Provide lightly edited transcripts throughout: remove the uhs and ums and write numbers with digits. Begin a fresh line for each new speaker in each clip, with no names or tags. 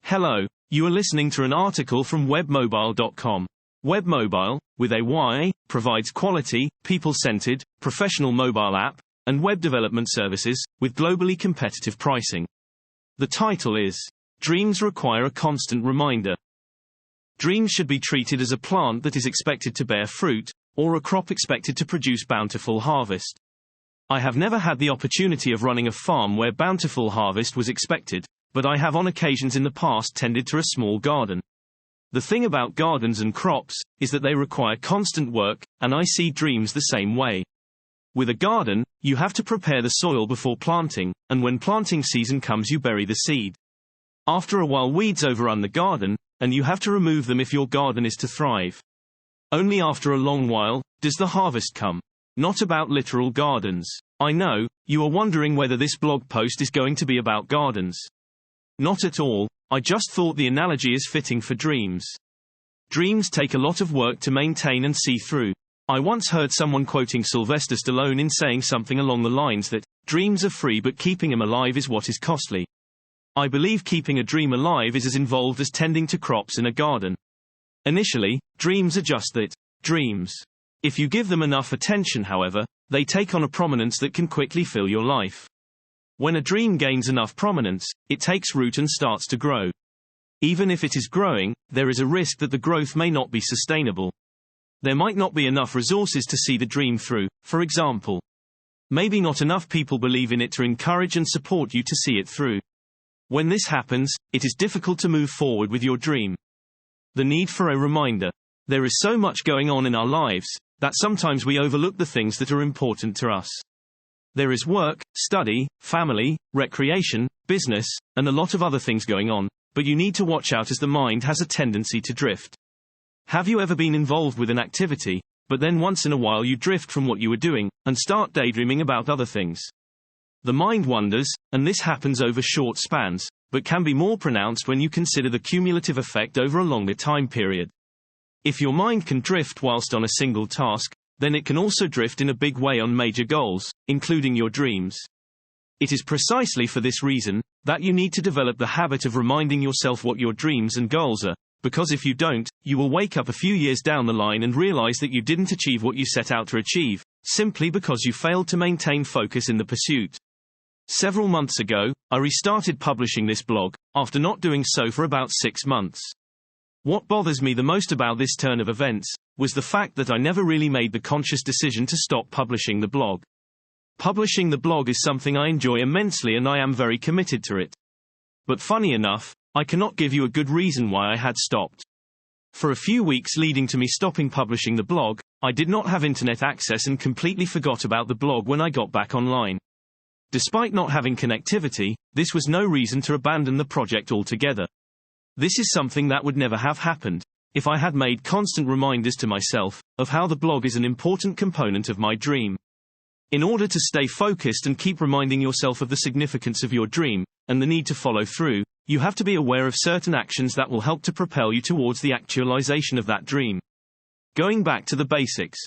Hello, you are listening to an article from webmobile.com. Webmobile, with a Y, provides quality, people-centered, professional mobile app and web development services with globally competitive pricing. The title is, Dreams Require a Constant Reminder. Dreams should be treated as a plant that is expected to bear fruit, or a crop expected to produce bountiful harvest. I have never had the opportunity of running a farm where bountiful harvest was expected, but I have on occasions in the past tended to a small garden. The thing about gardens and crops is that they require constant work, and I see dreams the same way. With a garden, you have to prepare the soil before planting, and when planting season comes you bury the seed. After a while weeds overrun the garden, and you have to remove them if your garden is to thrive. Only after a long while does the harvest come. Not about literal gardens. I know, you are wondering whether this blog post is going to be about gardens. Not at all, I just thought the analogy is fitting for dreams. Dreams take a lot of work to maintain and see through. I once heard someone quoting Sylvester Stallone in saying something along the lines that, dreams are free but keeping them alive is what is costly. I believe keeping a dream alive is as involved as tending to crops in a garden. Initially, dreams are just that, dreams. If you give them enough attention, however, they take on a prominence that can quickly fill your life. When a dream gains enough prominence, it takes root and starts to grow. Even if it is growing, there is a risk that the growth may not be sustainable. There might not be enough resources to see the dream through, for example. Maybe not enough people believe in it to encourage and support you to see it through. When this happens, it is difficult to move forward with your dream. The need for a reminder. There is so much going on in our lives that sometimes we overlook the things that are important to us. There is work, study, family, recreation, business, and a lot of other things going on, but you need to watch out as the mind has a tendency to drift. Have you ever been involved with an activity, but then once in a while you drift from what you were doing, and start daydreaming about other things? The mind wanders, and this happens over short spans, but can be more pronounced when you consider the cumulative effect over a longer time period. If your mind can drift whilst on a single task, then it can also drift in a big way on major goals, including your dreams. It is precisely for this reason that you need to develop the habit of reminding yourself what your dreams and goals are, because if you don't, you will wake up a few years down the line and realize that you didn't achieve what you set out to achieve, simply because you failed to maintain focus in the pursuit. Several months ago, I restarted publishing this blog, after not doing so for about 6 months. What bothers me the most about this turn of events was the fact that I never really made the conscious decision to stop publishing the blog. Publishing the blog is something I enjoy immensely and I am very committed to it. But funny enough, I cannot give you a good reason why I had stopped. For a few weeks leading to me stopping publishing the blog, I did not have internet access and completely forgot about the blog when I got back online. Despite not having connectivity, this was no reason to abandon the project altogether. This is something that would never have happened if I had made constant reminders to myself of how the blog is an important component of my dream. In order to stay focused and keep reminding yourself of the significance of your dream, and the need to follow through, you have to be aware of certain actions that will help to propel you towards the actualization of that dream. Going back to the basics.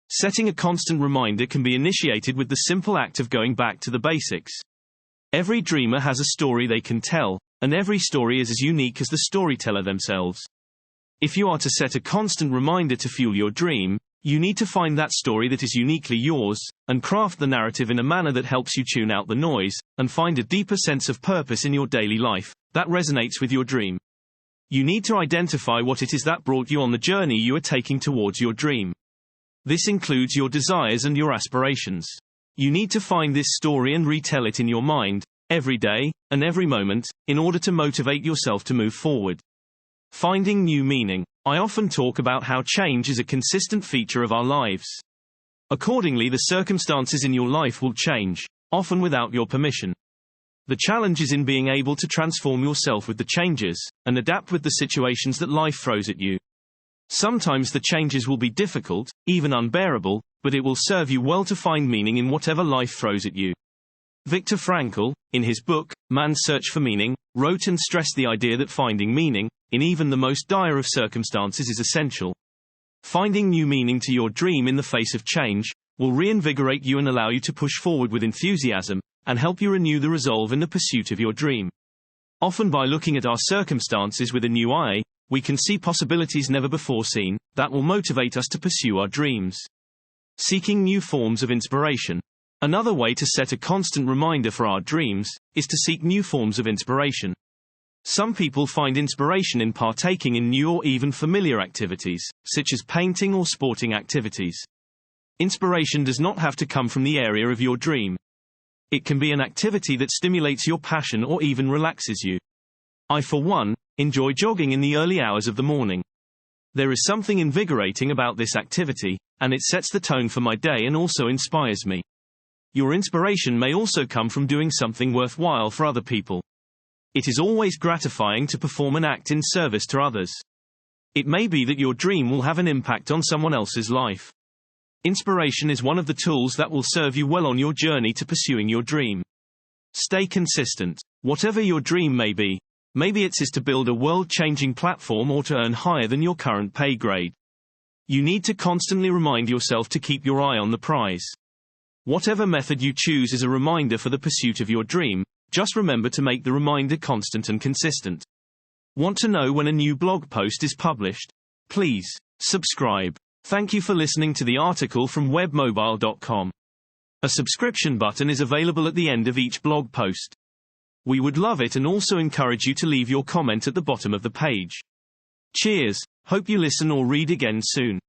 Setting a constant reminder can be initiated with the simple act of going back to the basics. Every dreamer has a story they can tell, and every story is as unique as the storyteller themselves. If you are to set a constant reminder to fuel your dream, you need to find that story that is uniquely yours, and craft the narrative in a manner that helps you tune out the noise, and find a deeper sense of purpose in your daily life that resonates with your dream. You need to identify what it is that brought you on the journey you are taking towards your dream. This includes your desires and your aspirations. You need to find this story and retell it in your mind, every day, and every moment, in order to motivate yourself to move forward. Finding new meaning. I often talk about how change is a consistent feature of our lives. Accordingly, the circumstances in your life will change, often without your permission. The challenge is in being able to transform yourself with the changes, and adapt with the situations that life throws at you. Sometimes the changes will be difficult, even unbearable, but it will serve you well to find meaning in whatever life throws at you. Viktor Frankl, in his book, Man's Search for Meaning, wrote and stressed the idea that finding meaning, in even the most dire of circumstances, is essential. Finding new meaning to your dream in the face of change will reinvigorate you and allow you to push forward with enthusiasm, and help you renew the resolve in the pursuit of your dream. Often by looking at our circumstances with a new eye, we can see possibilities never before seen, that will motivate us to pursue our dreams. Seeking new forms of inspiration. Another way to set a constant reminder for our dreams, is to seek new forms of inspiration. Some people find inspiration in partaking in new or even familiar activities, such as painting or sporting activities. Inspiration does not have to come from the area of your dream. It can be an activity that stimulates your passion or even relaxes you. I, for one, enjoy jogging in the early hours of the morning. There is something invigorating about this activity, and it sets the tone for my day and also inspires me. Your inspiration may also come from doing something worthwhile for other people. It is always gratifying to perform an act in service to others. It may be that your dream will have an impact on someone else's life. Inspiration is one of the tools that will serve you well on your journey to pursuing your dream. Stay consistent. Whatever your dream may be, maybe it is to build a world-changing platform or to earn higher than your current pay grade. You need to constantly remind yourself to keep your eye on the prize. Whatever method you choose is a reminder for the pursuit of your dream. Just remember to make the reminder constant and consistent. Want to know when a new blog post is published? Please subscribe. Thank you for listening to the article from webmobile.com. A subscription button is available at the end of each blog post. We would love it and also encourage you to leave your comment at the bottom of the page. Cheers, hope you listen or read again soon.